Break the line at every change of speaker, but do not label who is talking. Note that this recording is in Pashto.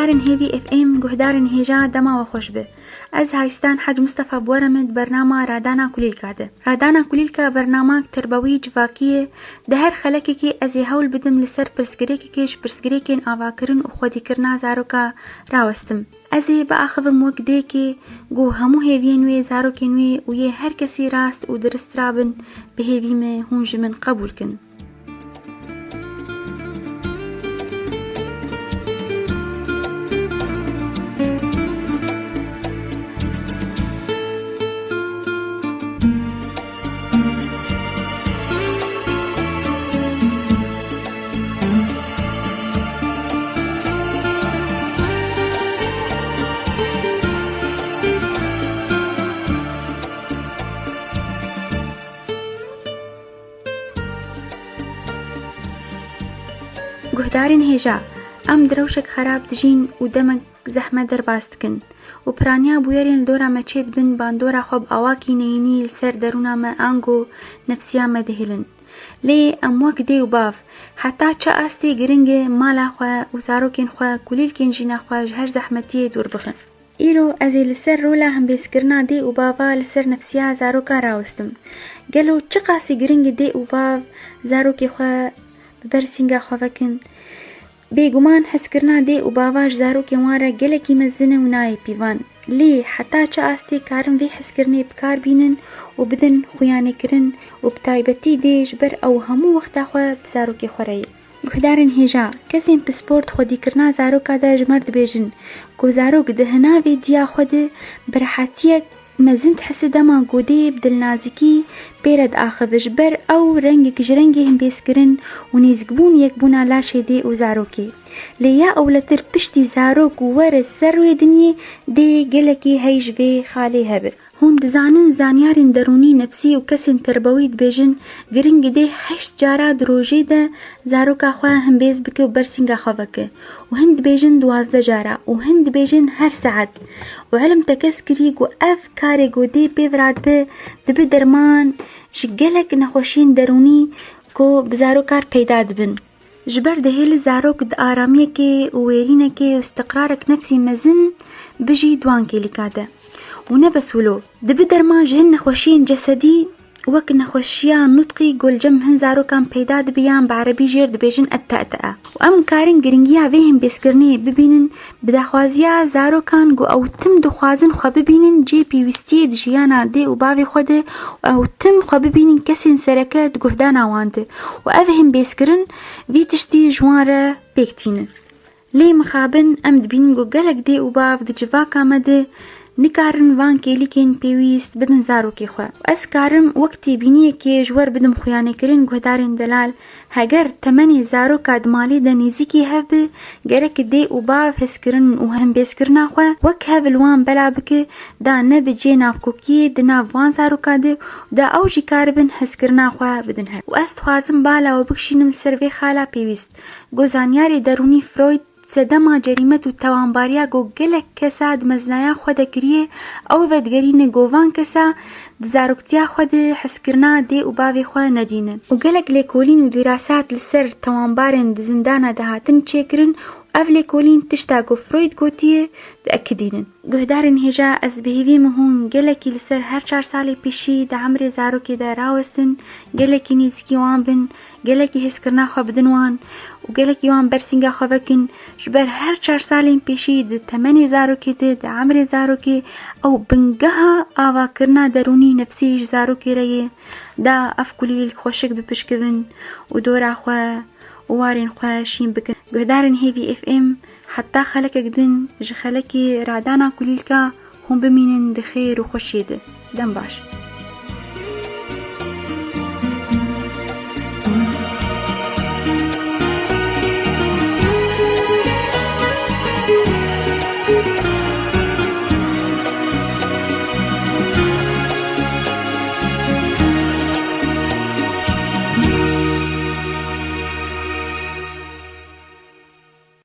گهدارن هیوی اف ام گهدارن هیجا دما و خوش به. از هایستان حاج مصطفى بورمد برنامه رادانا کلیل کاده. رادانا کلیل کا برنامه تربوی جواکیه ده هر خلکی که از هول بدم لسر پرسگریکین آواکرن و خودی کرنا زاروکا راوستم. از با آخوم وقتی که گو همو هیوینوی زاروکینوی و یه هر کسی راست و درست رابن به هیویمه هونج من قبول کن. گهدارن هیجا ام دروشک خراب دجین و دمک زحمه در باست کن و پرانیا بویرین دورا مچید بن باندورا خوب آواکی نینی لسر درونا ما آنگو نفسیا مدهلن لی ام وک دی و باف حتی چه آستی گرنگ مالا خواه و زاروکین خواه کلیل کن جینا خواه هر زحمتی دور بخن. ایرو ازی لسر رولا هم بیسکرنا دی و بابا لسر نفسیا زاروکا راوستم. گلو چه قاسی گرنگ دی و باف زاروکی خواه برسینگا خوابکن بیگمان حس کرنا دی و باواش زاروکی واره گلکی مزنه و نای پیوان لی حتی چه آستی کارم وی حس کرنه بکار بینن و بدن خویانه کرن و بتایبتی دیش بر او همو وقتا خواه بزاروکی خوره. گهدارن هیجا کسین پسپورت خودی کرنا زاروکا دا جمرد بیجن گو زاروک دهناوی دیا خود برحاتیه مزند حس دما گودی بدل نازکی پیرد آخوش بر او رنگ کجرنگی هم بیسکرن و نیزگبون یک بونا لاشه دی و زاروکی لیا اولتر پشتی زاروک و ورز سروی دنی دی گلکی هیج وی خالی هبه. هون دزانن زانیارین درونی نفسی و کسین تربوید بیجن گرنگ دی 8 جارا دروجه ده زاروکا خواه هم بیز بکه و برسینگا خواه و هند بیجن 12 جارا و هند بیجن هر ساعت و علم تکس کری گو اف کاری گو دی بیوراد به دبی درمان شگلک نخوشین درونی کو بزاروکار پیدا دبن. جبر دهیل زاروک د آرامیه که و ویرینه که و استقرارک نفسی مزن بجی دوان که لکاده. و نبس ولو دبی درمان جهن نخوشین جسدی وك نخوشيا نطقي قول جم هنزارو كان بيداد بيان بعربي جيرد بيجن التأتأة وأم كارن جرينجيا فيهم بيسكرني ببينن بداخوازيا زارو كان قو أو تم دخوازن خو ببينن جي بيوستي دجيانا دي وبابي خوده أو تم خو ببينن كسين سركات قهدانا وانده وأفهم بيسكرن في تشتي جوارة بيكتين لي مخابن أم دبين قو قلق دي وباب دجفاكا مده نکارن وان که لیکن پیویست بدن زاروکی خواه و از کارم وقتی بینیه که جوار بدم خویانه کرن گهدارن دلال هگر تمنی زاروکا دمالی دا نیزیکی هبه گرک دی و باف حس کرن و هم بیس کرنا خواه وک هبل وان بلا بکه دا نب جی نافکوکی دا ناف وان زاروکا ده دا او جی کاربن حس کرنا خواه بدن هب و از توازم بالا و بکشینم سروی خالا پیویست گوزانیاری درونی فروید سدما جریمت و توانباریا گو گلک کسا دمزنایا خود کریه او ودگرین گووان کسا دزاروکتیا خود حس کرنا دی و باوی خواه ندینن و گلک لیکولین و دراسات لسر توانبارن دزندانا دهاتن چیکرن أفلي كولين تشتاقو فرويد قوتيه تأكدينن گهدارن هجا از بهیوی مهون گلکی لسر هر 4 سالی پیشی دا عمر زاروکی دا راوستن گلکی نیزکی وان بن گلکی حس کرنا خواه بدن وان و گلکی وان برسنگا خواه بکن جبر هر 4 سالین پیشی دا تمن زاروکی دا عمر زاروکی او بنگها آوا کرنا درونی نفسیش زاروکی رایه دا افکولیل خوشک بپشکدن و دورا خواه وارين خواشين بكن قدارن هيفي اف ام حتى خلك قدن جخلكي رادانا كليلكا هم بمينن دخير وخشيده دم باش.